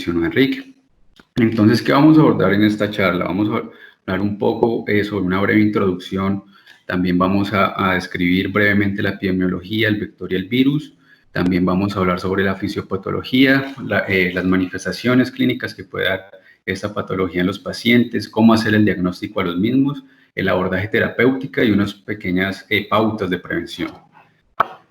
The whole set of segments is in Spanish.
mencionó Enrique. Entonces, ¿qué vamos a abordar en esta charla? Vamos a hablar un poco sobre una breve introducción. También vamos a describir brevemente la epidemiología, el vector y el virus. También vamos a hablar sobre la fisiopatología, las manifestaciones clínicas que puede dar esta patología en los pacientes, cómo hacer el diagnóstico a los mismos, el abordaje terapéutico y unas pequeñas pautas de prevención.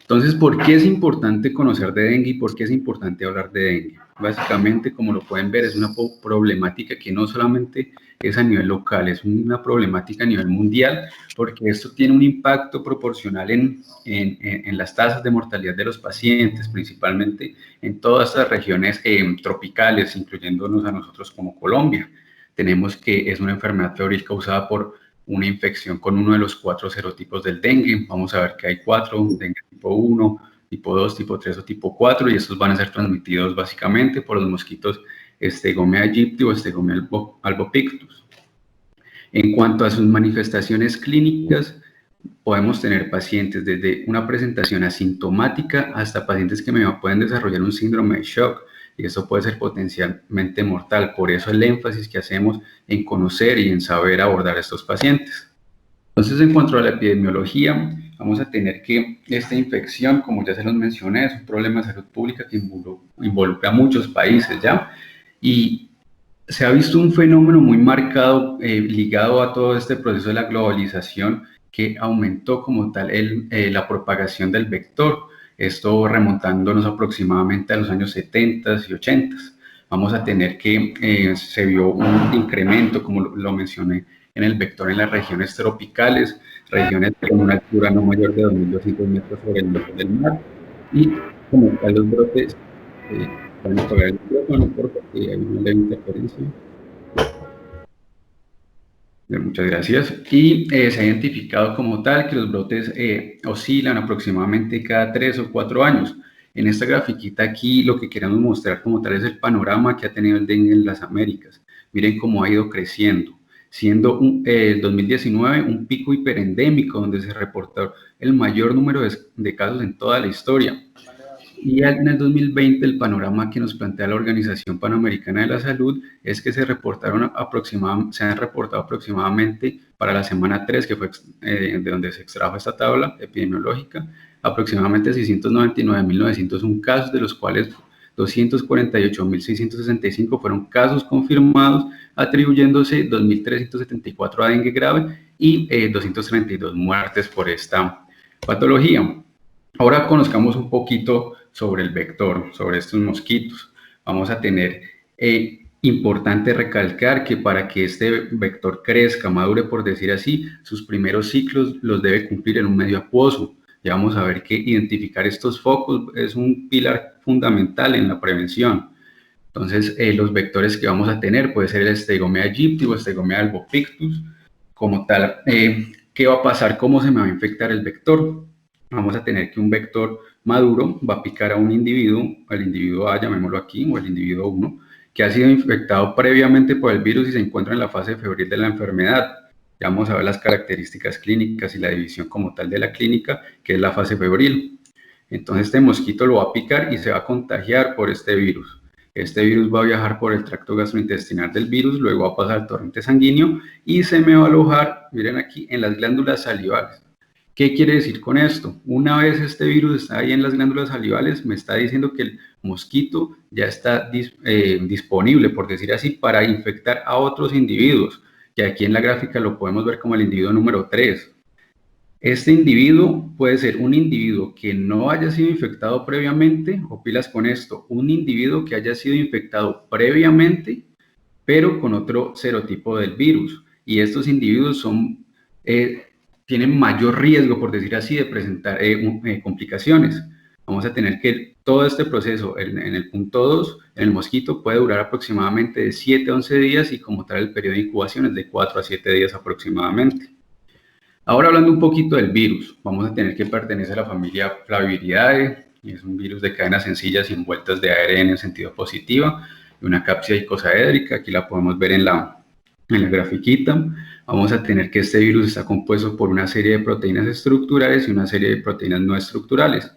Entonces, ¿por qué es importante conocer de dengue y por qué es importante hablar de dengue? Básicamente, como lo pueden ver, es una problemática que no solamente es a nivel local, es una problemática a nivel mundial, porque esto tiene un impacto proporcional en las tasas de mortalidad de los pacientes, principalmente en todas estas regiones tropicales, incluyéndonos a nosotros como Colombia. Tenemos que es una enfermedad febril causada por una infección con uno de los 4 serotipos del dengue. Vamos a ver que hay 4, dengue tipo 1, tipo 2, tipo 3 o tipo 4, y estos van a ser transmitidos básicamente por los mosquitos Stegomyia aegypti o Stegomyia albopictus. En cuanto a sus manifestaciones clínicas, podemos tener pacientes desde una presentación asintomática hasta pacientes que pueden desarrollar un síndrome de shock, y eso puede ser potencialmente mortal. Por eso el énfasis que hacemos en conocer y en saber abordar a estos pacientes. Entonces, en cuanto a la epidemiología, vamos a tener que esta infección, como ya se los mencioné, es un problema de salud pública que involucra a muchos países ya, y se ha visto un fenómeno muy marcado ligado a todo este proceso de la globalización, que aumentó como tal la propagación del vector. Esto remontándonos aproximadamente a los años 70 y 80. Vamos a tener que se vio un incremento, como lo mencioné, en el vector en las regiones tropicales, regiones con una altura no mayor de 2.200 metros sobre el nivel del mar, y como tal los brotes, pueden apagar el micrófono porque hay una leve interferencia. Muchas gracias. Y se ha identificado como tal que los brotes oscilan aproximadamente cada 3 o 4 años. En esta grafiquita aquí lo que queremos mostrar como tal es el panorama que ha tenido el dengue en las Américas. Miren cómo ha ido creciendo, siendo el 2019 un pico hiperendémico donde se reportó el mayor número de casos en toda la historia. Y en el 2020 el panorama que nos plantea la Organización Panamericana de la Salud es que se han reportado aproximadamente para la semana 3, que fue de donde se extrajo esta tabla epidemiológica, aproximadamente 699.901 casos, de los cuales 248.665 fueron casos confirmados, atribuyéndose 2.374 a dengue grave y 232 muertes por esta patología. Ahora conozcamos un poquito sobre el vector, sobre estos mosquitos. Vamos a tener importante recalcar que para que este vector crezca, madure, por decir así, sus primeros ciclos los debe cumplir en un medio acuoso. Ya vamos a ver que identificar estos focos es un pilar fundamental en la prevención. Entonces, los vectores que vamos a tener puede ser el Stegomyia aegypti o Stegomyia albopictus. Como tal, ¿qué va a pasar? ¿Cómo se me va a infectar el vector? Vamos a tener que un vector maduro va a picar a un individuo, al individuo A, llamémoslo aquí, o el individuo 1, que ha sido infectado previamente por el virus y se encuentra en la fase febril de la enfermedad. Ya vamos a ver las características clínicas y la división como tal de la clínica, que es la fase febril. Entonces este mosquito lo va a picar y se va a contagiar por este virus. Este virus va a viajar por el tracto gastrointestinal del virus, luego va a pasar al torrente sanguíneo y se me va a alojar, miren aquí, en las glándulas salivales. ¿Qué quiere decir con esto? Una vez este virus está ahí en las glándulas salivales, me está diciendo que el mosquito ya está disponible, por decir así, para infectar a otros individuos. Y aquí en la gráfica lo podemos ver como el individuo número 3. Este individuo puede ser un individuo que no haya sido infectado previamente, o pilas con esto, un individuo que haya sido infectado previamente, pero con otro serotipo del virus. Y estos individuos tienen mayor riesgo, por decir así, de presentar complicaciones. Vamos a tener que todo este proceso en el punto 2, en el mosquito, puede durar aproximadamente de 7 a 11 días y como tal el periodo de incubación es de 4 a 7 días aproximadamente. Ahora hablando un poquito del virus, vamos a tener que pertenecer a la familia Flaviviridae, es un virus de cadenas sencillas y envueltas de ARN en sentido positivo, y una cápside icosaédrica, aquí la podemos ver en la grafiquita. Vamos a tener que este virus está compuesto por una serie de proteínas estructurales y una serie de proteínas no estructurales.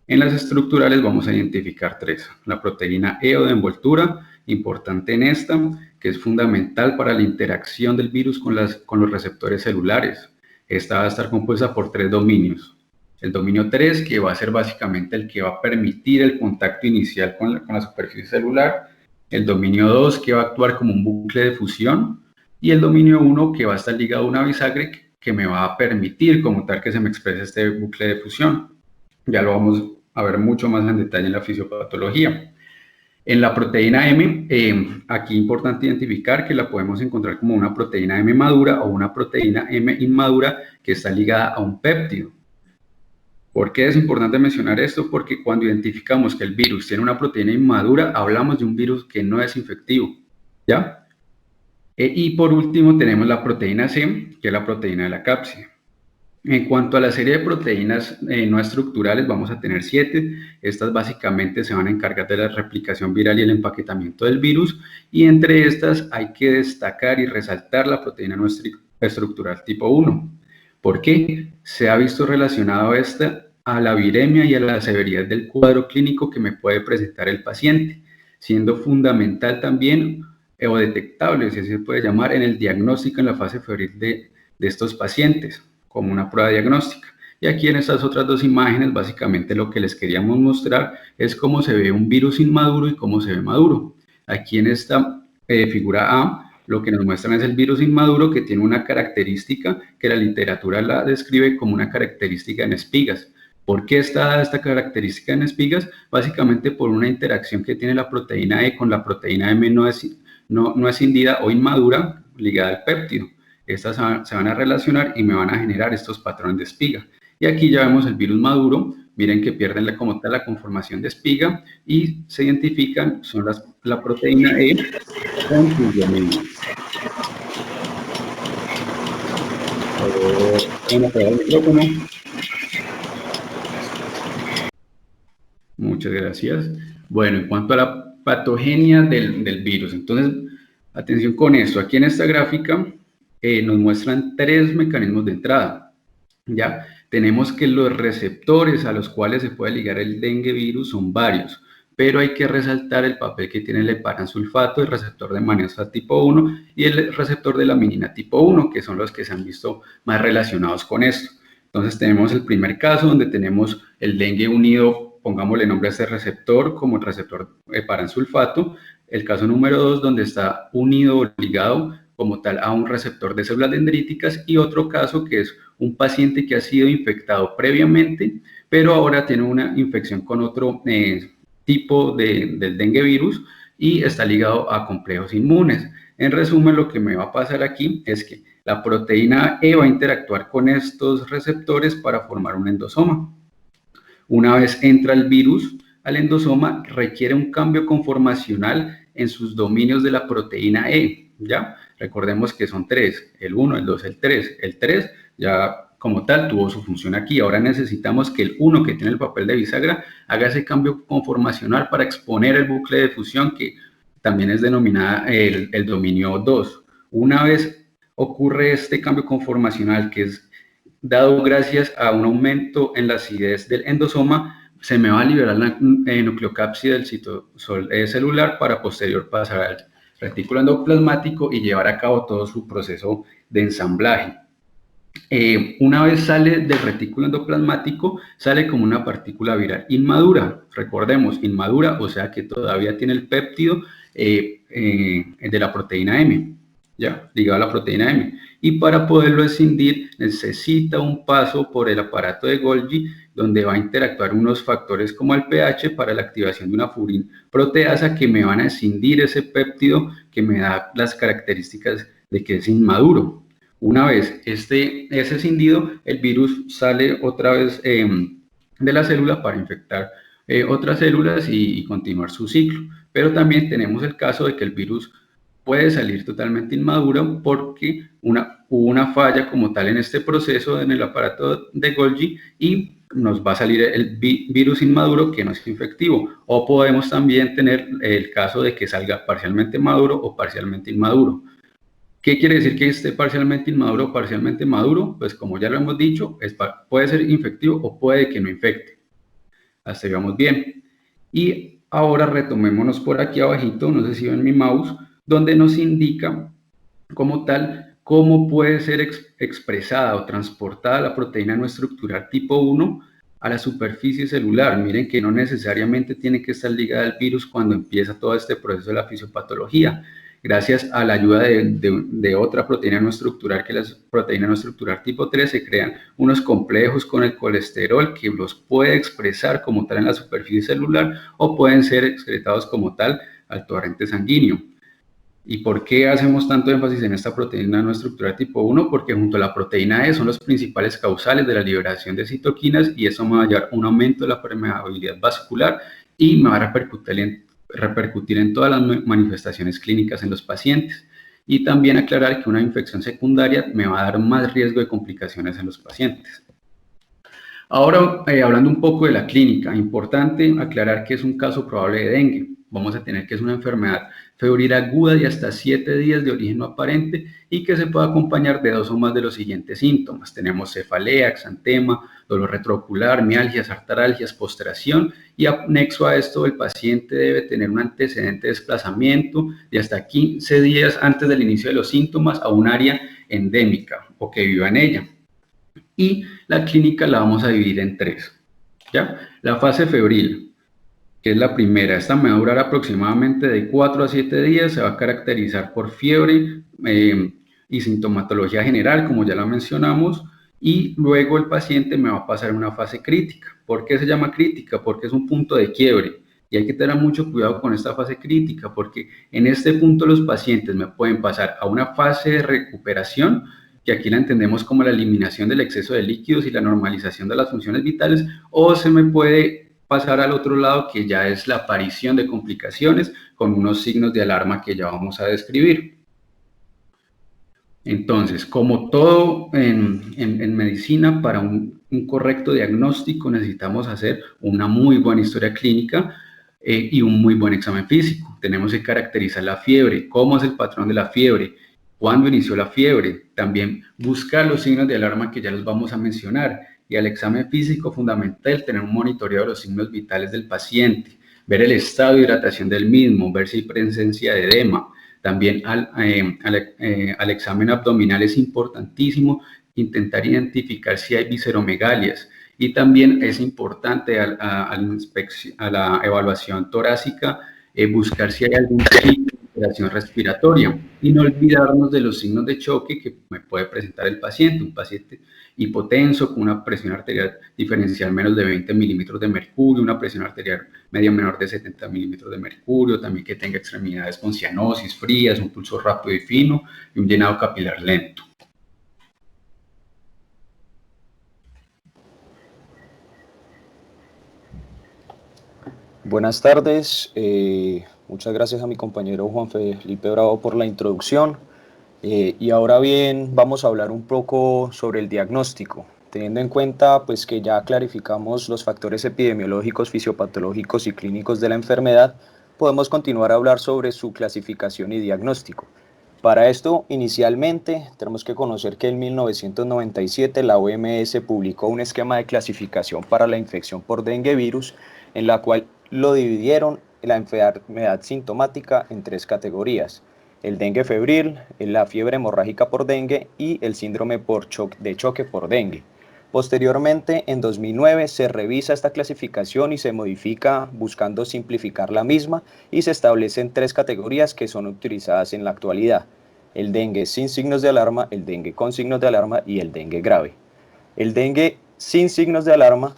En las estructurales vamos a identificar 3, la proteína E o de envoltura, importante en esta, que es fundamental para la interacción del virus con los receptores celulares. Esta va a estar compuesta por 3 dominios. El dominio 3, que va a ser básicamente el que va a permitir el contacto inicial con la superficie celular. El dominio 2, que va a actuar como un bucle de fusión. Y el dominio 1, que va a estar ligado a una bisagra que me va a permitir como tal que se me exprese este bucle de fusión. Ya lo vamos a ver mucho más en detalle en la fisiopatología. En la proteína M, aquí es importante identificar que la podemos encontrar como una proteína M madura o una proteína M inmadura que está ligada a un péptido. ¿Por qué es importante mencionar esto? Porque cuando identificamos que el virus tiene una proteína inmadura, hablamos de un virus que no es infectivo, ¿ya? Y por último tenemos la proteína C, que es la proteína de la cápside. En cuanto a la serie de proteínas no estructurales, vamos a tener 7. Estas básicamente se van a encargar de la replicación viral y el empaquetamiento del virus. Y entre estas hay que destacar y resaltar la proteína no estructural tipo 1. ¿Por qué? Se ha visto relacionado esta a la viremia y a la severidad del cuadro clínico que me puede presentar el paciente, siendo fundamental también o detectable, si así se puede llamar, en el diagnóstico en la fase febril de estos pacientes, como una prueba diagnóstica. Y aquí en estas otras 2 imágenes, básicamente lo que les queríamos mostrar es cómo se ve un virus inmaduro y cómo se ve maduro. Aquí en esta figura A, lo que nos muestran es el virus inmaduro, que tiene una característica que la literatura la describe como una característica en espigas. ¿Por qué está esta característica en espigas? Básicamente por una interacción que tiene la proteína E con la proteína M no escindida o inmadura ligada al péptido. Estas se van a relacionar y me van a generar estos patrones de espiga. Y aquí ya vemos el virus maduro. Miren que pierden como tal la conformación de espiga y se identifican, son la proteína E con sus dominios. Muchas gracias. Bueno, en cuanto a la patogenia del virus, entonces, atención con esto. Aquí en esta gráfica nos muestran 3 mecanismos de entrada. ¿Ya? Tenemos que los receptores a los cuales se puede ligar el dengue virus son varios, pero hay que resaltar el papel que tiene el heparansulfato, el receptor de manasa tipo 1 y el receptor de la laminina tipo 1, que son los que se han visto más relacionados con esto. Entonces tenemos el primer caso donde tenemos el dengue unido, pongámosle nombre a este receptor como el receptor heparansulfato. El caso número 2 donde está unido o ligado como tal a un receptor de células dendríticas, y otro caso que es un paciente que ha sido infectado previamente, pero ahora tiene una infección con otro tipo del dengue virus y está ligado a complejos inmunes. En resumen, lo que me va a pasar aquí es que la proteína E va a interactuar con estos receptores para formar un endosoma. Una vez entra el virus al endosoma, requiere un cambio conformacional en sus dominios de la proteína E, ¿ya? Recordemos que son 3, el 1, el 2, el 3. El 3 ya como tal tuvo su función aquí. Ahora necesitamos que el 1, que tiene el papel de bisagra, haga ese cambio conformacional para exponer el bucle de fusión, que también es denominada el dominio 2. Una vez ocurre este cambio conformacional, que es dado gracias a un aumento en la acidez del endosoma, se me va a liberar la nucleocápside del citosol celular para posterior pasar al retículo endoplasmático y llevar a cabo todo su proceso de ensamblaje. Una vez sale del retículo endoplasmático, sale como una partícula viral inmadura. Recordemos, inmadura, o sea que todavía tiene el péptido de la proteína M, ¿ya? Ligado a la proteína M. Y para poderlo escindir necesita un paso por el aparato de Golgi, donde va a interactuar unos factores como el pH para la activación de una furin proteasa que me van a escindir ese péptido que me da las características de que es inmaduro. Una vez es escindido, el virus sale otra vez de la célula para infectar otras células y continuar su ciclo. Pero también tenemos el caso de que el virus puede salir totalmente inmaduro porque hubo una falla como tal en este proceso en el aparato de Golgi y nos va a salir el virus inmaduro que no es infectivo. O podemos también tener el caso de que salga parcialmente maduro o parcialmente inmaduro. ¿Qué quiere decir que esté parcialmente inmaduro o parcialmente maduro? Pues como ya lo hemos dicho, puede ser infectivo o puede que no infecte. Hasta ahí vamos bien. Y Ahora retomémonos por aquí abajito, no sé si ven mi mouse, donde nos indica como tal cómo puede ser expresada o transportada la proteína no estructural tipo 1 a la superficie celular. Miren que no necesariamente tiene que estar ligada al virus cuando empieza todo este proceso de la fisiopatología. Gracias a la ayuda de otra proteína no estructural, que es la proteína no estructural tipo 3, se crean unos complejos con el colesterol que los puede expresar como tal en la superficie celular o pueden ser excretados como tal al torrente sanguíneo. ¿Y por qué hacemos tanto énfasis en esta proteína no estructural tipo 1? Porque junto a la proteína E son los principales causales de la liberación de citoquinas y eso me va a llevar a un aumento de la permeabilidad vascular y me va a repercutir en todas las manifestaciones clínicas en los pacientes. Y también aclarar que una infección secundaria me va a dar más riesgo de complicaciones en los pacientes. Ahora, hablando un poco de la clínica, importante aclarar que es un caso probable de dengue. Vamos a tener que es una enfermedad febril aguda de hasta 7 días de origen no aparente y que se puede acompañar de 2 o más de los siguientes síntomas. Tenemos cefalea, exantema, dolor retroocular, mialgias, artralgias, postración y anexo a esto el paciente debe tener un antecedente de desplazamiento de hasta 15 días antes del inicio de los síntomas a un área endémica o que viva en ella. Y la clínica la vamos a dividir en 3. ¿Ya? La fase febril, que es la primera, esta me va a durar aproximadamente de 4 a 7 días, se va a caracterizar por fiebre y sintomatología general, como ya la mencionamos, y luego el paciente me va a pasar a una fase crítica. ¿Por qué se llama crítica? Porque es un punto de quiebre. Y hay que tener mucho cuidado con esta fase crítica, porque en este punto los pacientes me pueden pasar a una fase de recuperación, que aquí la entendemos como la eliminación del exceso de líquidos y la normalización de las funciones vitales, o se me puede pasar al otro lado, que ya es la aparición de complicaciones con unos signos de alarma que ya vamos a describir. Entonces, como todo en medicina, para un correcto diagnóstico necesitamos hacer una muy buena historia clínica y un muy buen examen físico. Tenemos que caracterizar la fiebre, cómo es el patrón de la fiebre, cuándo inició la fiebre, también buscar los signos de alarma que ya los vamos a mencionar. Y al examen físico fundamental tener un monitoreo de los signos vitales del paciente, ver el estado de hidratación del mismo, ver si hay presencia de edema. También al examen abdominal es importantísimo intentar identificar si hay visceromegalias y también es importante a la evaluación torácica buscar si hay algún signo de alteración respiratoria y no olvidarnos de los signos de choque que me puede presentar el paciente, un paciente hipotenso con una presión arterial diferencial menos de 20 milímetros de mercurio, una presión arterial media menor de 70 milímetros de mercurio, también que tenga extremidades con cianosis frías, un pulso rápido y fino y un llenado capilar lento. Buenas tardes, muchas gracias a mi compañero Juan Felipe Bravo por la introducción. Y ahora bien, vamos a hablar un poco sobre el diagnóstico, teniendo en cuenta pues, que ya clarificamos los factores epidemiológicos, fisiopatológicos y clínicos de la enfermedad, podemos continuar a hablar sobre su clasificación y diagnóstico. Para esto, inicialmente, tenemos que conocer que en 1997 la OMS publicó un esquema de clasificación para la infección por dengue virus, en la cual lo dividieron la enfermedad sintomática en 3 categorías: el dengue febril, la fiebre hemorrágica por dengue y el síndrome de choque por dengue. Posteriormente, en 2009, se revisa esta clasificación y se modifica buscando simplificar la misma y se establecen 3 categorías que son utilizadas en la actualidad: el dengue sin signos de alarma, el dengue con signos de alarma y el dengue grave. El dengue sin signos de alarma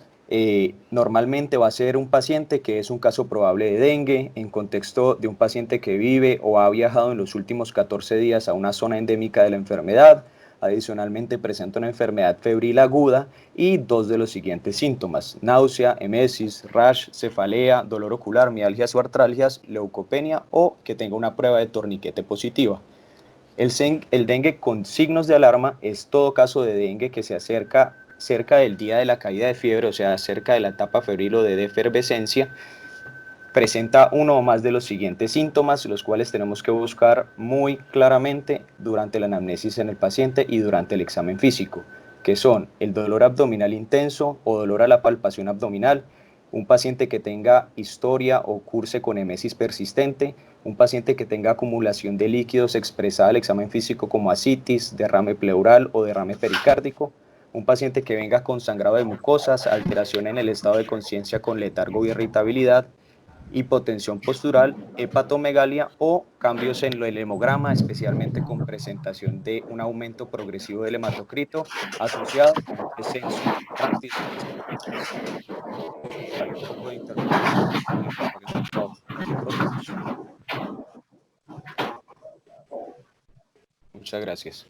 normalmente va a ser un paciente que es un caso probable de dengue en contexto de un paciente que vive o ha viajado en los últimos 14 días a una zona endémica de la enfermedad. Adicionalmente presenta una enfermedad febril aguda y 2 de los siguientes síntomas: náusea, emesis, rash, cefalea, dolor ocular, mialgias o artralgias, leucopenia o que tenga una prueba de torniquete positiva. El dengue con signos de alarma es todo caso de dengue que se acerca cerca del día de la caída de fiebre, o sea, cerca de la etapa febril o de defervescencia. Presenta uno o más de los siguientes síntomas, los cuales tenemos que buscar muy claramente durante la anamnesis en el paciente y durante el examen físico, que son el dolor abdominal intenso o dolor a la palpación abdominal, un paciente que tenga historia o curse con emesis persistente, un paciente que tenga acumulación de líquidos expresada al examen físico como ascitis, derrame pleural o derrame pericárdico, un paciente que venga con sangrado de mucosas, alteración en el estado de conciencia con letargo y irritabilidad, hipotensión postural, hepatomegalia o cambios en el hemograma, especialmente con presentación de un aumento progresivo del hematocrito asociado con un descenso rápido de las plaquetas. Hay un poco de interrupción, ¿me puedes por favor poner micrófonos? Muchas gracias.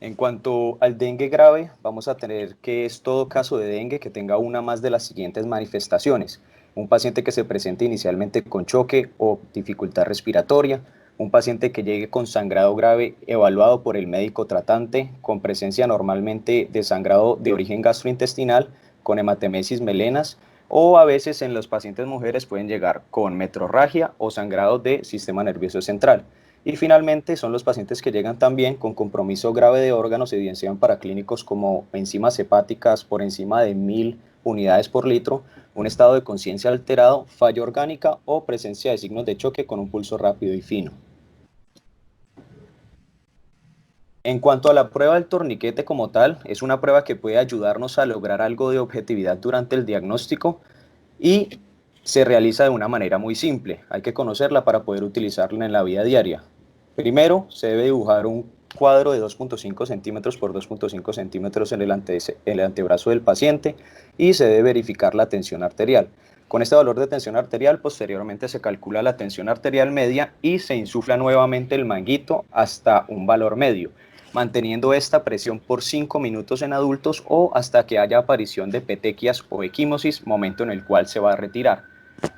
En cuanto al dengue grave, vamos a tener que es todo caso de dengue que tenga una más de las siguientes manifestaciones. Un paciente que se presente inicialmente con choque o dificultad respiratoria, un paciente que llegue con sangrado grave evaluado por el médico tratante, con presencia normalmente de sangrado de origen gastrointestinal, con hematemesis melenas, o a veces en los pacientes mujeres pueden llegar con metrorragia o sangrado de sistema nervioso central. Y finalmente son los pacientes que llegan también con compromiso grave de órganos, evidencian paraclínicos como enzimas hepáticas por encima de 1000 unidades por litro, un estado de conciencia alterado, falla orgánica o presencia de signos de choque con un pulso rápido y fino. En cuanto a la prueba del torniquete como tal, es una prueba que puede ayudarnos a lograr algo de objetividad durante el diagnóstico y se realiza de una manera muy simple. Hay que conocerla para poder utilizarla en la vida diaria. Primero, se debe dibujar un cuadro de 2.5 centímetros por 2.5 centímetros en el antebrazo del paciente y se debe verificar la tensión arterial. Con este valor de tensión arterial, posteriormente se calcula la tensión arterial media y se insufla nuevamente el manguito hasta un valor medio, manteniendo esta presión por 5 minutos en adultos o hasta que haya aparición de petequias o equimosis, momento en el cual se va a retirar.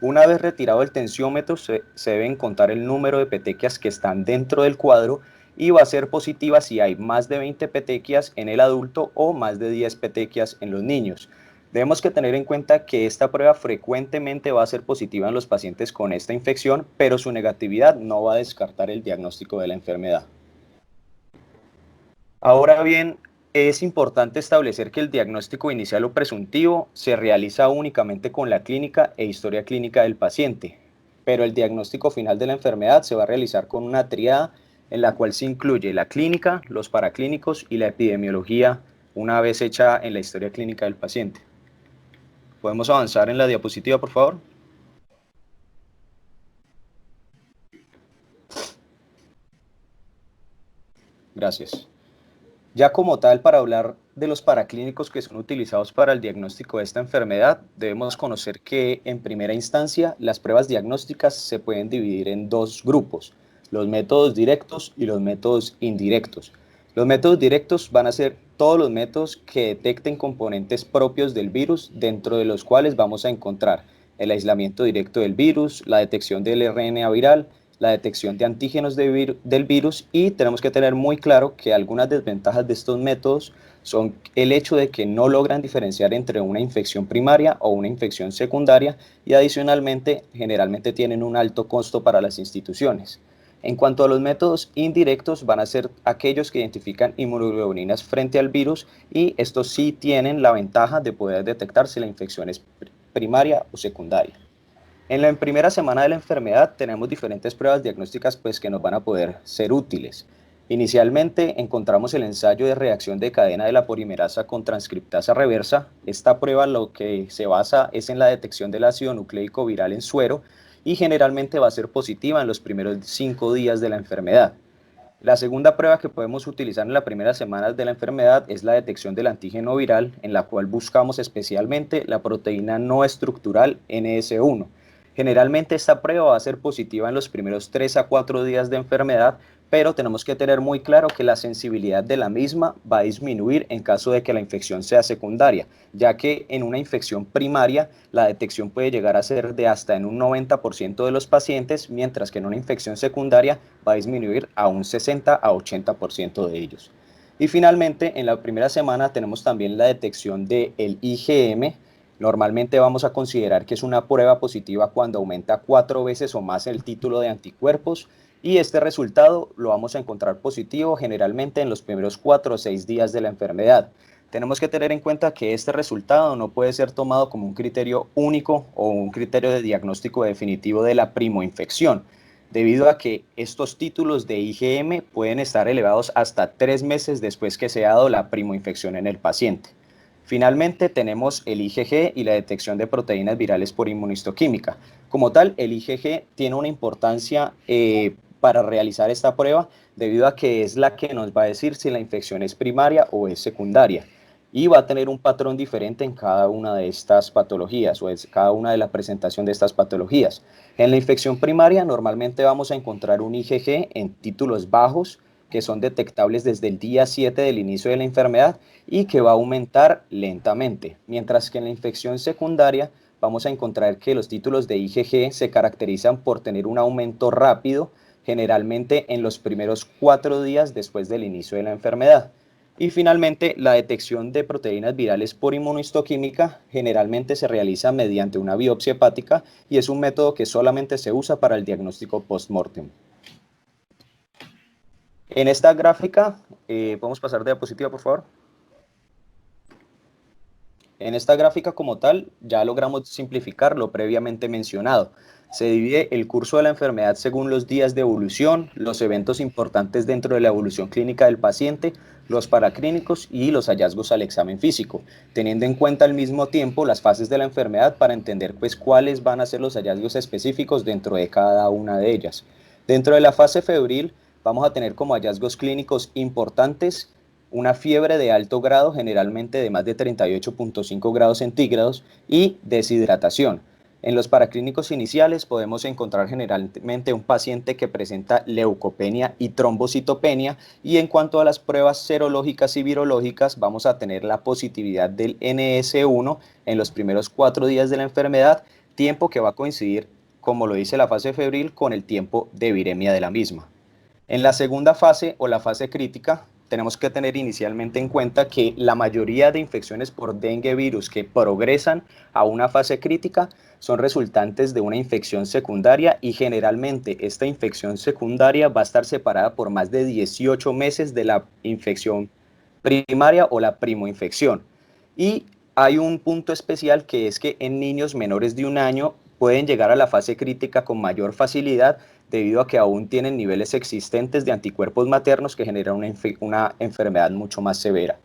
Una vez retirado el tensiómetro, se deben contar el número de petequias que están dentro del cuadro y va a ser positiva si hay más de 20 petequias en el adulto o más de 10 petequias en los niños. Debemos que tener en cuenta que esta prueba frecuentemente va a ser positiva en los pacientes con esta infección, pero su negatividad no va a descartar el diagnóstico de la enfermedad. Ahora bien, es importante establecer que el diagnóstico inicial o presuntivo se realiza únicamente con la clínica e historia clínica del paciente, pero el diagnóstico final de la enfermedad se va a realizar con una triada en la cual se incluye la clínica, los paraclínicos y la epidemiología una vez hecha en la historia clínica del paciente. ¿Podemos avanzar en la diapositiva, por favor? Gracias. Ya como tal, para hablar de los paraclínicos que son utilizados para el diagnóstico de esta enfermedad, debemos conocer que en primera instancia las pruebas diagnósticas se pueden dividir en dos grupos, los métodos directos y los métodos indirectos. Los métodos directos van a ser todos los métodos que detecten componentes propios del virus, dentro de los cuales vamos a encontrar el aislamiento directo del virus, la detección del RNA viral, la detección de antígenos del virus, y tenemos que tener muy claro que algunas desventajas de estos métodos son el hecho de que no logran diferenciar entre una infección primaria o una infección secundaria y adicionalmente generalmente tienen un alto costo para las instituciones. En cuanto a los métodos indirectos, van a ser aquellos que identifican inmunoglobulinas frente al virus y estos sí tienen la ventaja de poder detectar si la infección es primaria o secundaria. En la primera semana de la enfermedad tenemos diferentes pruebas diagnósticas que nos van a poder ser útiles. Inicialmente encontramos el ensayo de reacción de cadena de la polimerasa con transcriptasa reversa. Esta prueba lo que se basa es en la detección del ácido nucleico viral en suero y generalmente va a ser positiva en los primeros 5 días de la enfermedad. La segunda prueba que podemos utilizar en las primeras semanas de la enfermedad es la detección del antígeno viral, en la cual buscamos especialmente la proteína no estructural NS1. Generalmente esta prueba va a ser positiva en los primeros 3 a 4 días de enfermedad, pero tenemos que tener muy claro que la sensibilidad de la misma va a disminuir en caso de que la infección sea secundaria, ya que en una infección primaria la detección puede llegar a ser de hasta en un 90% de los pacientes, mientras que en una infección secundaria va a disminuir a un 60 a 80% de ellos. Y finalmente, en la primera semana tenemos también la detección del IgM. Normalmente vamos a considerar que es una prueba positiva cuando aumenta 4 veces o más el título de anticuerpos, y este resultado lo vamos a encontrar positivo generalmente en los primeros 4 o 6 días de la enfermedad. Tenemos que tener en cuenta que este resultado no puede ser tomado como un criterio único o un criterio de diagnóstico definitivo de la primoinfección, debido a que estos títulos de IgM pueden estar elevados hasta 3 meses después que se ha dado la primoinfección en el paciente. Finalmente tenemos el IgG y la detección de proteínas virales por inmunistoquímica. Como tal, el IgG tiene una importancia para realizar esta prueba debido a que es la que nos va a decir si la infección es primaria o es secundaria y va a tener un patrón diferente en cada una de estas patologías o en cada una de la presentación de estas patologías. En la infección primaria normalmente vamos a encontrar un IgG en títulos bajos que son detectables desde el día 7 del inicio de la enfermedad y que va a aumentar lentamente, mientras que en la infección secundaria vamos a encontrar que los títulos de IgG se caracterizan por tener un aumento rápido, generalmente en los primeros 4 días después del inicio de la enfermedad. Y finalmente, la detección de proteínas virales por inmunistoquímica generalmente se realiza mediante una biopsia hepática y es un método que solamente se usa para el diagnóstico post-mortem. En esta gráfica, ¿podemos pasar de diapositiva, por favor? En esta gráfica como tal, ya logramos simplificar lo previamente mencionado. Se divide el curso de la enfermedad según los días de evolución, los eventos importantes dentro de la evolución clínica del paciente, los paraclínicos y los hallazgos al examen físico, teniendo en cuenta al mismo tiempo las fases de la enfermedad para entender pues cuáles van a ser los hallazgos específicos dentro de cada una de ellas. Dentro de la fase febril vamos a tener como hallazgos clínicos importantes una fiebre de alto grado, generalmente de más de 38.5 grados centígrados, y deshidratación. En los paraclínicos iniciales podemos encontrar generalmente un paciente que presenta leucopenia y trombocitopenia, y en cuanto a las pruebas serológicas y virológicas vamos a tener la positividad del NS1 en los primeros 4 días de la enfermedad, tiempo que va a coincidir, como lo dice la fase febril, con el tiempo de viremia de la misma. En la segunda fase o la fase crítica, tenemos que tener inicialmente en cuenta que la mayoría de infecciones por dengue virus que progresan a una fase crítica son resultantes de una infección secundaria y generalmente esta infección secundaria va a estar separada por más de 18 meses de la infección primaria o la primoinfección. Y hay un punto especial que es que en niños menores de 1 año pueden llegar a la fase crítica con mayor facilidad debido a que aún tienen niveles existentes de anticuerpos maternos que generan una enfermedad mucho más severa.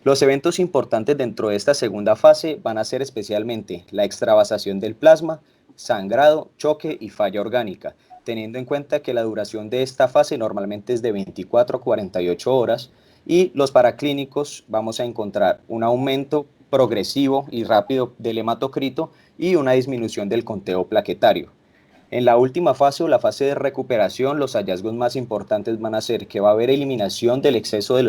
Los eventos importantes dentro de esta segunda fase van a ser especialmente la extravasación del plasma, sangrado, choque y falla orgánica, teniendo en cuenta que la duración de esta fase normalmente es de 24 a 48 horas y los paraclínicos vamos a encontrar un aumento progresivo y rápido del hematocrito y una disminución del conteo plaquetario. En la última fase o la fase de recuperación, los hallazgos más importantes van a ser que va a haber eliminación del exceso de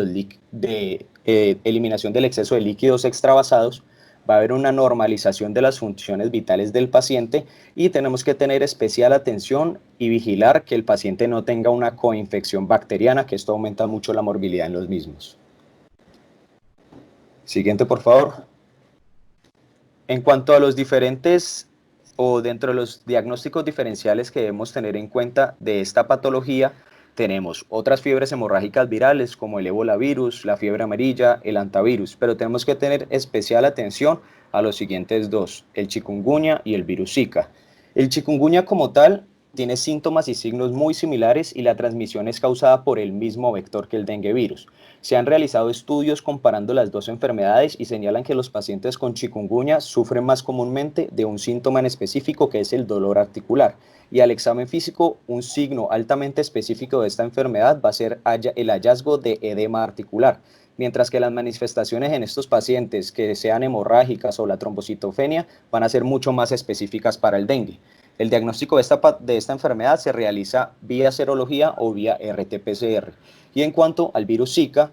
líquidos extravasados, va a haber una normalización de las funciones vitales del paciente y tenemos que tener especial atención y vigilar que el paciente no tenga una coinfección bacteriana, que esto aumenta mucho la morbilidad en los mismos. Siguiente, por favor. En cuanto a los diferentes o dentro de los diagnósticos diferenciales que debemos tener en cuenta de esta patología, tenemos otras fiebres hemorrágicas virales como el ébola virus, la fiebre amarilla, el hantavirus, pero tenemos que tener especial atención a los siguientes dos, el chikungunya y el virus Zika. El chikungunya como tal tiene síntomas y signos muy similares y la transmisión es causada por el mismo vector que el dengue virus. Se han realizado estudios comparando las dos enfermedades y señalan que los pacientes con chikungunya sufren más comúnmente de un síntoma en específico que es el dolor articular. Y al examen físico, un signo altamente específico de esta enfermedad va a ser el hallazgo de edema articular, mientras que las manifestaciones en estos pacientes que sean hemorrágicas o la trombocitopenia van a ser mucho más específicas para el dengue. El diagnóstico de esta enfermedad se realiza vía serología o vía RT-PCR. Y en cuanto al virus Zika,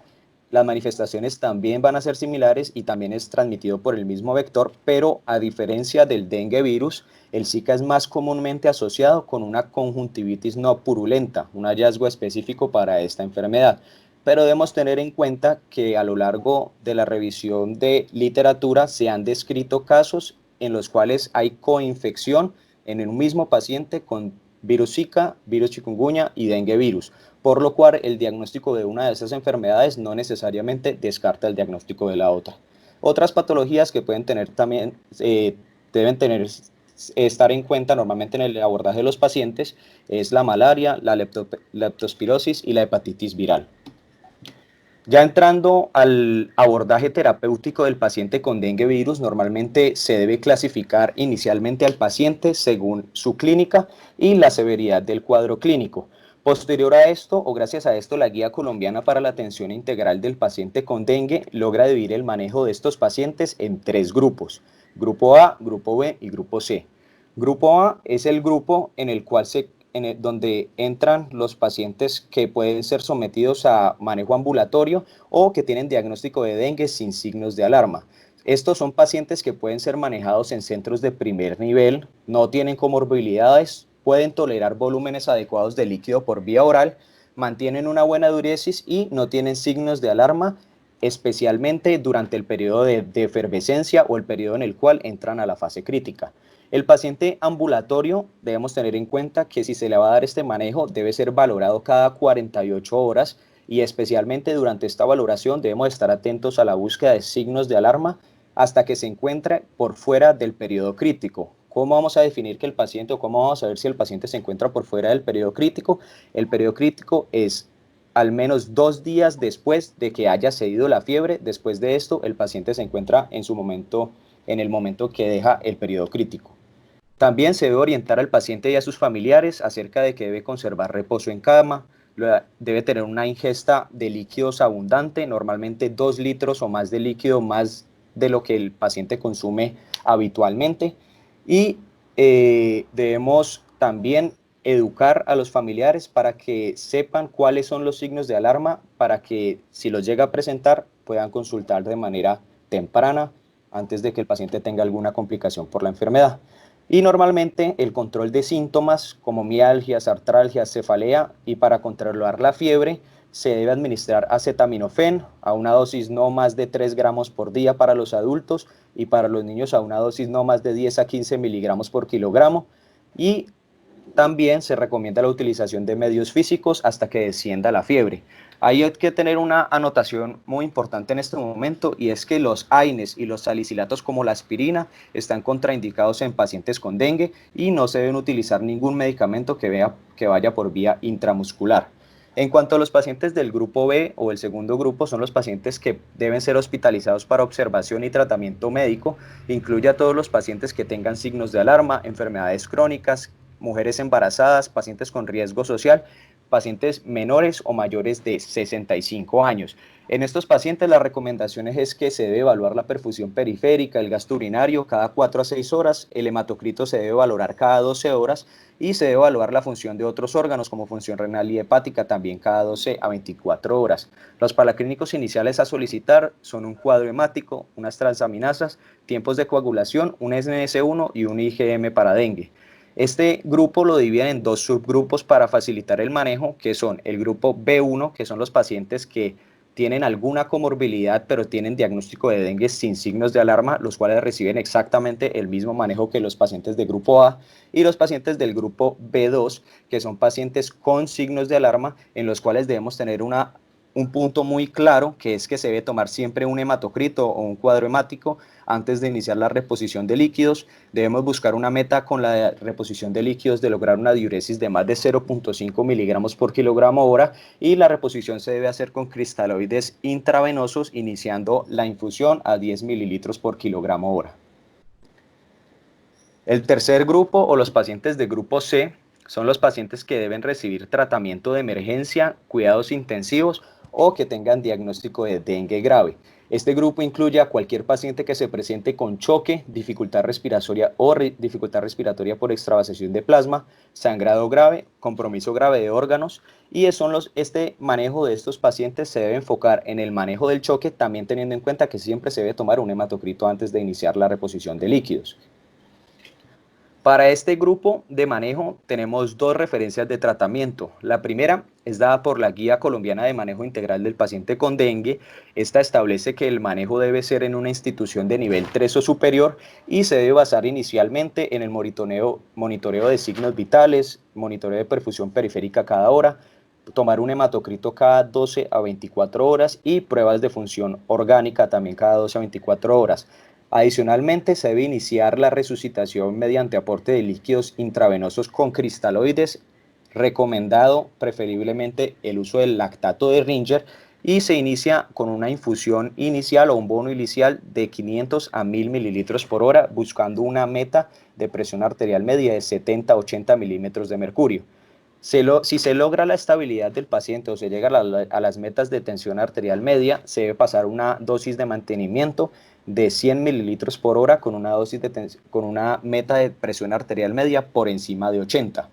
las manifestaciones también van a ser similares y también es transmitido por el mismo vector, pero a diferencia del dengue virus, el Zika es más comúnmente asociado con una conjuntivitis no purulenta, un hallazgo específico para esta enfermedad. Pero debemos tener en cuenta que a lo largo de la revisión de literatura se han descrito casos en los cuales hay coinfección en un mismo paciente con virus Zika, virus chikungunya y dengue virus, por lo cual el diagnóstico de una de esas enfermedades no necesariamente descarta el diagnóstico de la otra. Otras patologías que pueden tener también, deben tener, estar en cuenta normalmente en el abordaje de los pacientes es la malaria, la leptospirosis y la hepatitis viral. Ya entrando al abordaje terapéutico del paciente con dengue virus, normalmente se debe clasificar inicialmente al paciente según su clínica y la severidad del cuadro clínico. Posterior a esto, o gracias a esto, la Guía Colombiana para la Atención Integral del Paciente con Dengue logra dividir el manejo de estos pacientes en 3 grupos: Grupo A, Grupo B y Grupo C. Grupo A es el grupo en el cual donde entran los pacientes que pueden ser sometidos a manejo ambulatorio o que tienen diagnóstico de dengue sin signos de alarma. Estos son pacientes que pueden ser manejados en centros de primer nivel, no tienen comorbilidades, pueden tolerar volúmenes adecuados de líquido por vía oral, mantienen una buena diuresis y no tienen signos de alarma, especialmente durante el periodo de efervescencia o el periodo en el cual entran a la fase crítica. El paciente ambulatorio debemos tener en cuenta que si se le va a dar este manejo debe ser valorado cada 48 horas y especialmente durante esta valoración debemos estar atentos a la búsqueda de signos de alarma hasta que se encuentre por fuera del periodo crítico. ¿Cómo vamos a definir que el paciente o cómo vamos a ver si el paciente se encuentra por fuera del periodo crítico? El periodo crítico es al menos 2 días después de que haya cedido la fiebre. Después de esto, el paciente se encuentra en el momento que deja el periodo crítico. También se debe orientar al paciente y a sus familiares acerca de que debe conservar reposo en cama, debe tener una ingesta de líquidos abundante, normalmente 2 litros o más de líquido, más de lo que el paciente consume habitualmente, y debemos también educar a los familiares para que sepan cuáles son los signos de alarma, para que si los llega a presentar puedan consultar de manera temprana antes de que el paciente tenga alguna complicación por la enfermedad. Y normalmente el control de síntomas como mialgias, artralgias, cefalea, y para controlar la fiebre se debe administrar acetaminofén a una dosis no más de 3 gramos por día para los adultos y para los niños a una dosis no más de 10 a 15 miligramos por kilogramo, y también se recomienda la utilización de medios físicos hasta que descienda la fiebre. Hay que tener una anotación muy importante en este momento, y es que los AINES y los salicilatos como la aspirina están contraindicados en pacientes con dengue y no se deben utilizar ningún medicamento que vaya por vía intramuscular. En cuanto a los pacientes del grupo B o el segundo grupo, son los pacientes que deben ser hospitalizados para observación y tratamiento médico. Incluye a todos los pacientes que tengan signos de alarma, enfermedades crónicas, mujeres embarazadas, pacientes con riesgo social, pacientes menores o mayores de 65 años. En estos pacientes las recomendaciones es que se debe evaluar la perfusión periférica, el gasto urinario cada 4 a 6 horas, el hematocrito se debe valorar cada 12 horas y se debe evaluar la función de otros órganos como función renal y hepática también cada 12 a 24 horas. Los paraclínicos iniciales a solicitar son un cuadro hemático, unas transaminasas, tiempos de coagulación, un NS1 y un IgM para dengue. Este grupo lo dividen en 2 subgrupos para facilitar el manejo, que son el grupo B1, que son los pacientes que tienen alguna comorbilidad pero tienen diagnóstico de dengue sin signos de alarma, los cuales reciben exactamente el mismo manejo que los pacientes del grupo A, y los pacientes del grupo B2, que son pacientes con signos de alarma, en los cuales debemos tener un punto muy claro, que es que se debe tomar siempre un hematocrito o un cuadro hemático antes de iniciar la reposición de líquidos. Debemos buscar una meta con la reposición de líquidos de lograr una diuresis de más de 0.5 miligramos por kilogramo hora, y la reposición se debe hacer con cristaloides intravenosos iniciando la infusión a 10 mililitros por kilogramo hora. El tercer grupo o los pacientes de grupo C son los pacientes que deben recibir tratamiento de emergencia, cuidados intensivos o que tengan diagnóstico de dengue grave. Este grupo incluye a cualquier paciente que se presente con choque, dificultad respiratoria o dificultad respiratoria por extravasación de plasma, sangrado grave, compromiso grave de órganos, y este manejo de estos pacientes se debe enfocar en el manejo del choque, también teniendo en cuenta que siempre se debe tomar un hematocrito antes de iniciar la reposición de líquidos. Para este grupo de manejo tenemos dos referencias de tratamiento. La primera es dada por la Guía Colombiana de Manejo Integral del Paciente con Dengue. Esta establece que el manejo debe ser en una institución de nivel 3 o superior y se debe basar inicialmente en el monitoreo de signos vitales, monitoreo de perfusión periférica cada hora, tomar un hematocrito cada 12 a 24 horas y pruebas de función orgánica también cada 12 a 24 horas. Adicionalmente, se debe iniciar la resucitación mediante aporte de líquidos intravenosos con cristaloides, recomendado preferiblemente el uso del lactato de Ringer, y se inicia con una infusión inicial o un bono inicial de 500 a 1000 mililitros por hora, buscando una meta de presión arterial media de 70 a 80 milímetros de mercurio. Si se logra la estabilidad del paciente o se llega a las metas de tensión arterial media, se debe pasar una dosis de mantenimiento de 100 mililitros por hora con una meta de presión arterial media por encima de 80.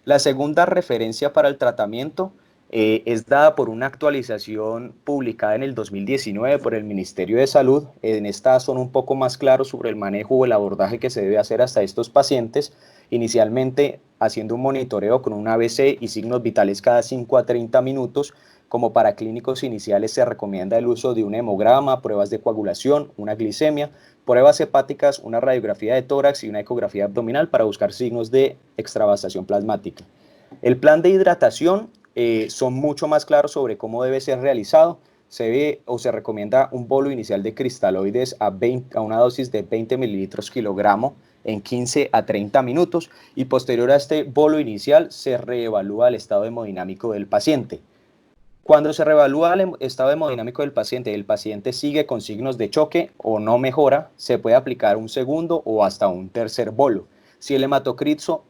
La segunda referencia para el tratamiento es dada por una actualización publicada en el 2019 por el Ministerio de Salud. En esta son un poco más claros sobre el manejo o el abordaje que se debe hacer hasta estos pacientes, inicialmente haciendo un monitoreo con un ABC y signos vitales cada 5 a 30 minutos. Como para clínicos iniciales se recomienda el uso de un hemograma, pruebas de coagulación, una glicemia, pruebas hepáticas, una radiografía de tórax y una ecografía abdominal para buscar signos de extravasación plasmática. El plan de hidratación son mucho más claros sobre cómo debe ser realizado. Se recomienda un bolo inicial de cristaloides a una dosis de 20 mililitros kilogramo en 15 a 30 minutos y posterior a este bolo inicial se reevalúa el estado hemodinámico del paciente. Cuando se reevalúa el estado hemodinámico del paciente y el paciente sigue con signos de choque o no mejora, se puede aplicar un segundo o hasta un tercer bolo. Si el hematocrito,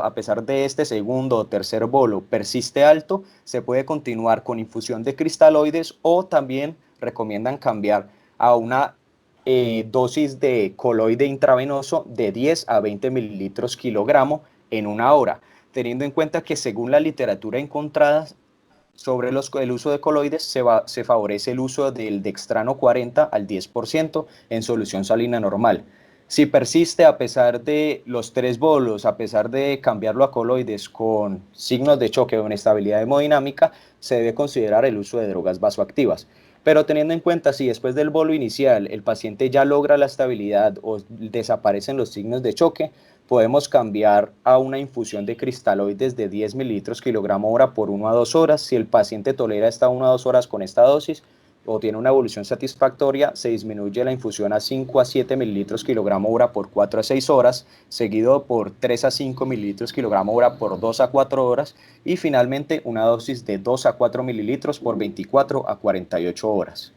a pesar de este segundo o tercer bolo, persiste alto, se puede continuar con infusión de cristaloides o también recomiendan cambiar a una dosis de coloide intravenoso de 10 a 20 mililitros kilogramo en una hora, teniendo en cuenta que según la literatura encontrada sobre el uso de coloides, se favorece el uso del dextrano 40 al 10% en solución salina normal. Si persiste a pesar de los 3 bolos, a pesar de cambiarlo a coloides con signos de choque o inestabilidad hemodinámica, se debe considerar el uso de drogas vasoactivas. Pero teniendo en cuenta si después del bolo inicial el paciente ya logra la estabilidad o desaparecen los signos de choque, podemos cambiar a una infusión de cristaloides de 10 mililitros kilogramo hora por 1 a 2 horas. Si el paciente tolera hasta 1 a 2 horas con esta dosis o tiene una evolución satisfactoria, se disminuye la infusión a 5 a 7 mililitros kilogramo hora por 4 a 6 horas, seguido por 3 a 5 mililitros kilogramo hora por 2 a 4 horas y finalmente una dosis de 2 a 4 mililitros por 24 a 48 horas.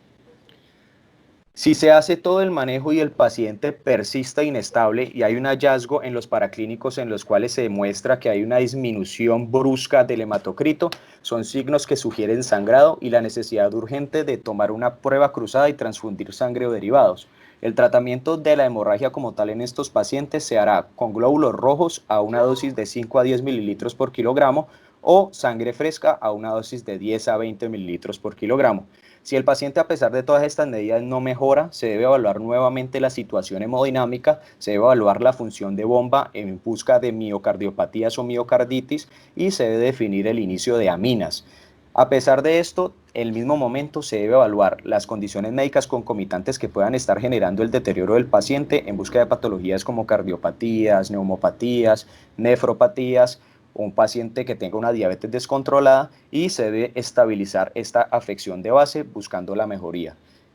Si se hace todo el manejo y el paciente persiste inestable y hay un hallazgo en los paraclínicos en los cuales se demuestra que hay una disminución brusca del hematocrito, son signos que sugieren sangrado y la necesidad urgente de tomar una prueba cruzada y transfundir sangre o derivados. El tratamiento de la hemorragia como tal en estos pacientes se hará con glóbulos rojos a una dosis de 5 a 10 mililitros por kilogramo o sangre fresca a una dosis de 10 a 20 mililitros por kilogramo. Si el paciente a pesar de todas estas medidas no mejora, se debe evaluar nuevamente la situación hemodinámica, se debe evaluar la función de bomba en busca de miocardiopatías o miocarditis y se debe definir el inicio de aminas. A pesar de esto, en el mismo momento se debe evaluar las condiciones médicas concomitantes que puedan estar generando el deterioro del paciente en busca de patologías como cardiopatías, neumopatías, nefropatías, un paciente que tenga una diabetes descontrolada y se debe estabilizar esta afección de base buscando la mejoría.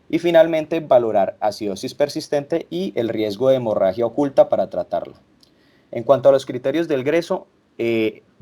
Y finalmente, valorar acidosis persistente y el riesgo de hemorragia oculta para tratarla. En cuanto a los criterios del GRESO,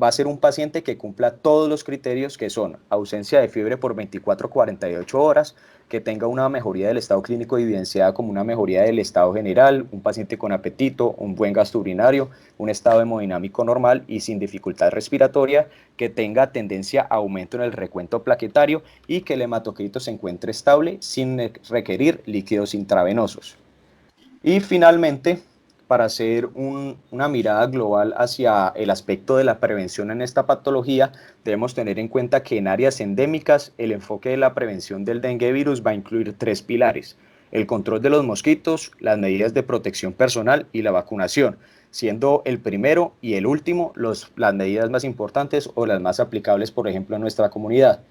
va a ser un paciente que cumpla todos los criterios que son ausencia de fiebre por 24 a 48 horas, que tenga una mejoría del estado clínico evidenciada como una mejoría del estado general, un paciente con apetito, un buen gasto urinario, un estado hemodinámico normal y sin dificultad respiratoria, que tenga tendencia a aumento en el recuento plaquetario y que el hematocrito se encuentre estable sin requerir líquidos intravenosos. Y finalmente, para hacer una mirada global hacia el aspecto de la prevención en esta patología, debemos tener en cuenta que en áreas endémicas el enfoque de la prevención del dengue virus va a incluir 3 pilares: el control de los mosquitos, las medidas de protección personal y la vacunación. siendo el primero y el último las medidas más importantes o las más aplicables, por ejemplo, en nuestra comunidad.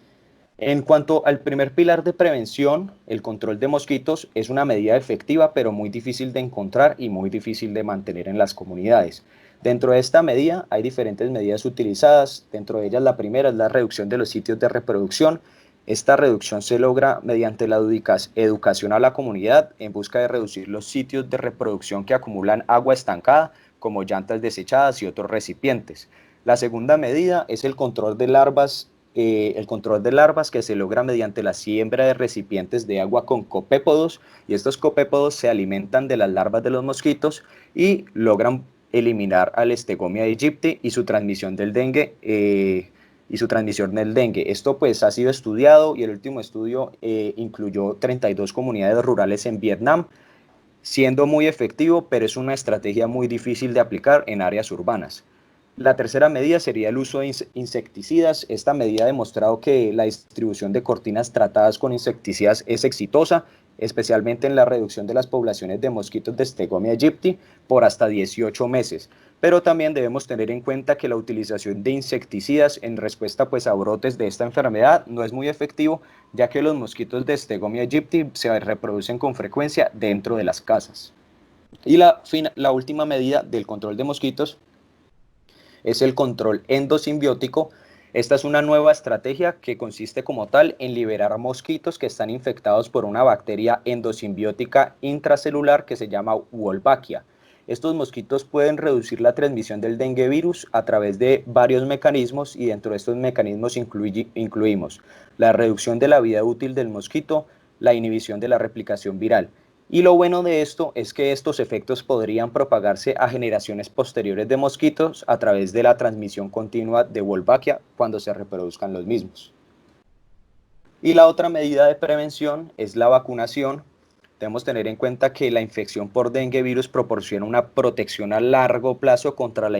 En cuanto al primer pilar de prevención, el control de mosquitos es una medida efectiva, pero muy difícil de encontrar y muy difícil de mantener en las comunidades. Dentro de esta medida hay diferentes medidas utilizadas, dentro de ellas la primera es la reducción de los sitios de reproducción. Esta reducción se logra mediante la educación a la comunidad en busca de reducir los sitios de reproducción que acumulan agua estancada, como llantas desechadas y otros recipientes. La segunda medida es el control de larvas que se logra mediante la siembra de recipientes de agua con copépodos, y estos copépodos se alimentan de las larvas de los mosquitos y logran eliminar al Stegomyia aegypti y su transmisión del dengue. Esto pues ha sido estudiado y el último estudio incluyó 32 comunidades rurales en Vietnam, siendo muy efectivo, pero es una estrategia muy difícil de aplicar en áreas urbanas. La tercera medida sería el uso de insecticidas. Esta medida ha demostrado que la distribución de cortinas tratadas con insecticidas es exitosa, especialmente en la reducción de las poblaciones de mosquitos de Stegomyia aegypti por hasta 18 meses. Pero también debemos tener en cuenta que la utilización de insecticidas en respuesta pues, a brotes de esta enfermedad no es muy efectivo, ya que los mosquitos de Stegomyia aegypti se reproducen con frecuencia dentro de las casas. Y la última medida del control de mosquitos es el control endosimbiótico. Esta es una nueva estrategia que consiste como tal en liberar mosquitos que están infectados por una bacteria endosimbiótica intracelular que se llama Wolbachia. Estos mosquitos pueden reducir la transmisión del dengue virus a través de varios mecanismos, y dentro de estos mecanismos incluimos la reducción de la vida útil del mosquito, la inhibición de la replicación viral. Y lo bueno de esto es que estos efectos podrían propagarse a generaciones posteriores de mosquitos a través de la transmisión continua de Wolbachia cuando se reproduzcan los mismos. Y la otra medida de prevención es la vacunación. Debemos tener en cuenta que la infección por dengue virus proporciona una protección a largo plazo contra la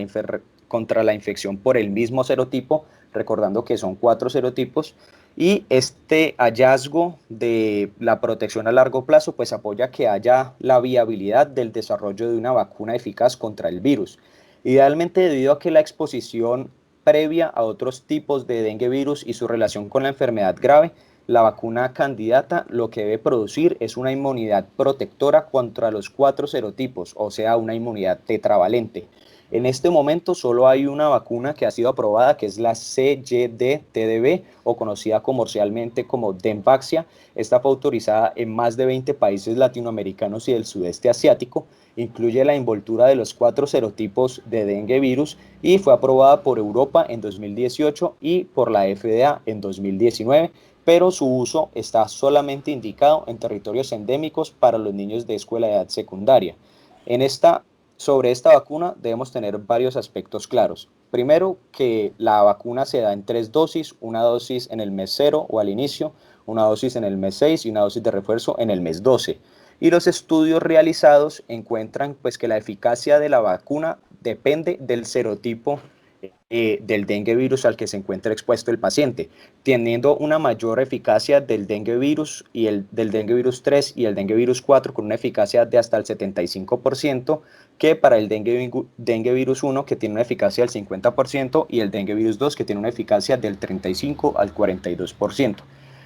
infección por el mismo serotipo, recordando que son 4 serotipos, y este hallazgo de la protección a largo plazo pues apoya que haya la viabilidad del desarrollo de una vacuna eficaz contra el virus. Idealmente, debido a que la exposición previa a otros tipos de dengue virus y su relación con la enfermedad grave, la vacuna candidata lo que debe producir es una inmunidad protectora contra los 4 serotipos, o sea, una inmunidad tetravalente. En este momento solo hay una vacuna que ha sido aprobada, que es la CYD-TDV, o conocida comercialmente como Dengvaxia. Esta fue autorizada en más de 20 países latinoamericanos y del sudeste asiático. Incluye la envoltura de los 4 serotipos de dengue virus y fue aprobada por Europa en 2018 y por la FDA en 2019, pero su uso está solamente indicado en territorios endémicos para los niños de escuela de edad secundaria. Sobre esta vacuna debemos tener varios aspectos claros. Primero, que la vacuna se da en 3 dosis, una dosis en el mes 0 o al inicio, una dosis en el mes 6 y una dosis de refuerzo en el mes 12. Y los estudios realizados encuentran pues, que la eficacia de la vacuna depende del serotipo del dengue virus al que se encuentra expuesto el paciente, teniendo una mayor eficacia del dengue virus del dengue virus 3 y el dengue virus 4 con una eficacia de hasta el 75%, que para el dengue virus 1, que tiene una eficacia del 50%, y el dengue virus 2, que tiene una eficacia del 35 al 42%.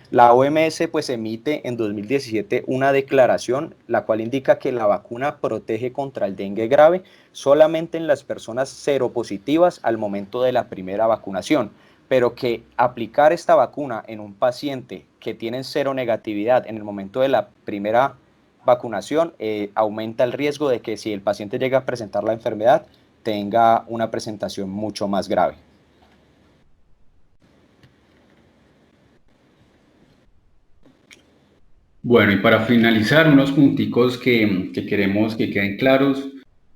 La OMS pues emite en 2017 una declaración la cual indica que la vacuna protege contra el dengue grave solamente en las personas seropositivas al momento de la primera vacunación, pero que aplicar esta vacuna en un paciente que tiene seronegatividad en el momento de la primera vacunación aumenta el riesgo de que si el paciente llega a presentar la enfermedad tenga una presentación mucho más grave. Bueno, y para finalizar, unos punticos que queremos que queden claros.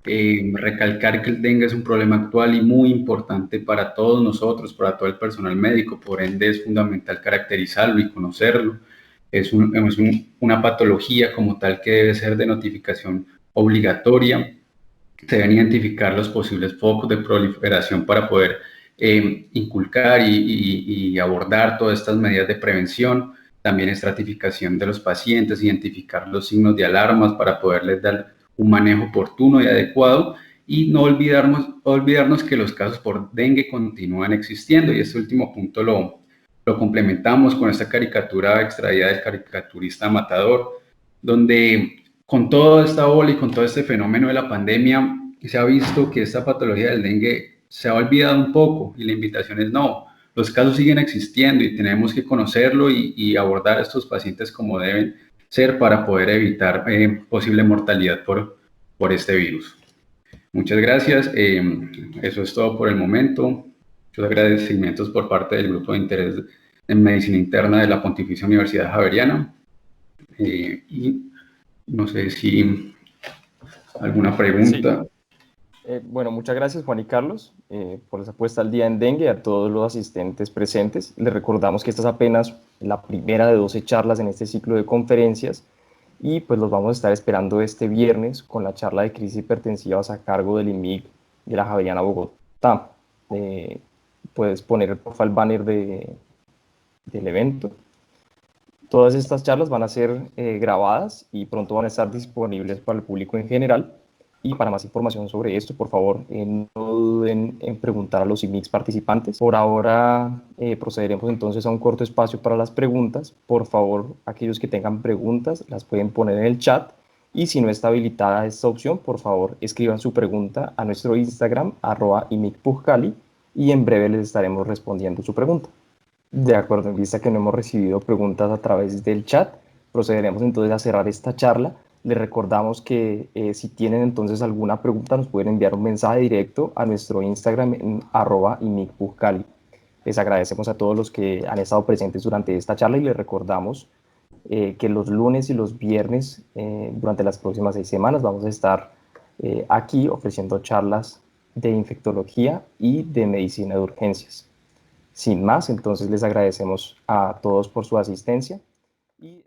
Recalcar que el dengue es un problema actual y muy importante para todos nosotros, para todo el personal médico, por ende es fundamental caracterizarlo y conocerlo. Una patología como tal que debe ser de notificación obligatoria. Se deben identificar los posibles focos de proliferación para poder inculcar y abordar todas estas medidas de prevención. También estratificación de los pacientes, identificar los signos de alarmas para poderles dar un manejo oportuno y adecuado, y no olvidarnos que los casos por dengue continúan existiendo. Y este último punto lo complementamos con esta caricatura extraída del caricaturista Matador, donde con toda esta ola y con todo este fenómeno de la pandemia, se ha visto que esta patología del dengue se ha olvidado un poco y la invitación es no, los casos siguen existiendo y tenemos que conocerlo y abordar a estos pacientes como deben ser para poder evitar posible mortalidad por este virus. Muchas gracias. Eso es todo por el momento. Muchos agradecimientos por parte del Grupo de Interés en Medicina Interna de la Pontificia Universidad Javeriana. Y no sé si alguna Sí. pregunta. Bueno, muchas gracias Juan y Carlos por esa puesta al día en dengue, a todos los asistentes presentes. Les recordamos que esta es apenas la primera de 12 charlas en este ciclo de conferencias y pues los vamos a estar esperando este viernes con la charla de crisis hipertensivas a cargo del IMIG de la Javeriana Bogotá. Puedes poner por favor el banner del evento. Todas estas charlas van a ser grabadas y pronto van a estar disponibles para el público en general. Y para más información sobre esto, por favor, no duden en preguntar a los IMIX participantes. Por ahora procederemos entonces a un corto espacio para las preguntas. Por favor, aquellos que tengan preguntas las pueden poner en el chat. Y si no está habilitada esta opción, por favor, escriban su pregunta a nuestro Instagram, @imicpujcali, y en breve les estaremos respondiendo su pregunta. De acuerdo, en vista que no hemos recibido preguntas a través del chat, procederemos entonces a cerrar esta charla. Les recordamos que si tienen entonces alguna pregunta nos pueden enviar un mensaje directo a nuestro Instagram en @imicpujcali. Les agradecemos a todos los que han estado presentes durante esta charla y les recordamos que los lunes y los viernes durante las próximas 6 semanas vamos a estar aquí ofreciendo charlas de infectología y de medicina de urgencias. Sin más, entonces les agradecemos a todos por su asistencia. Y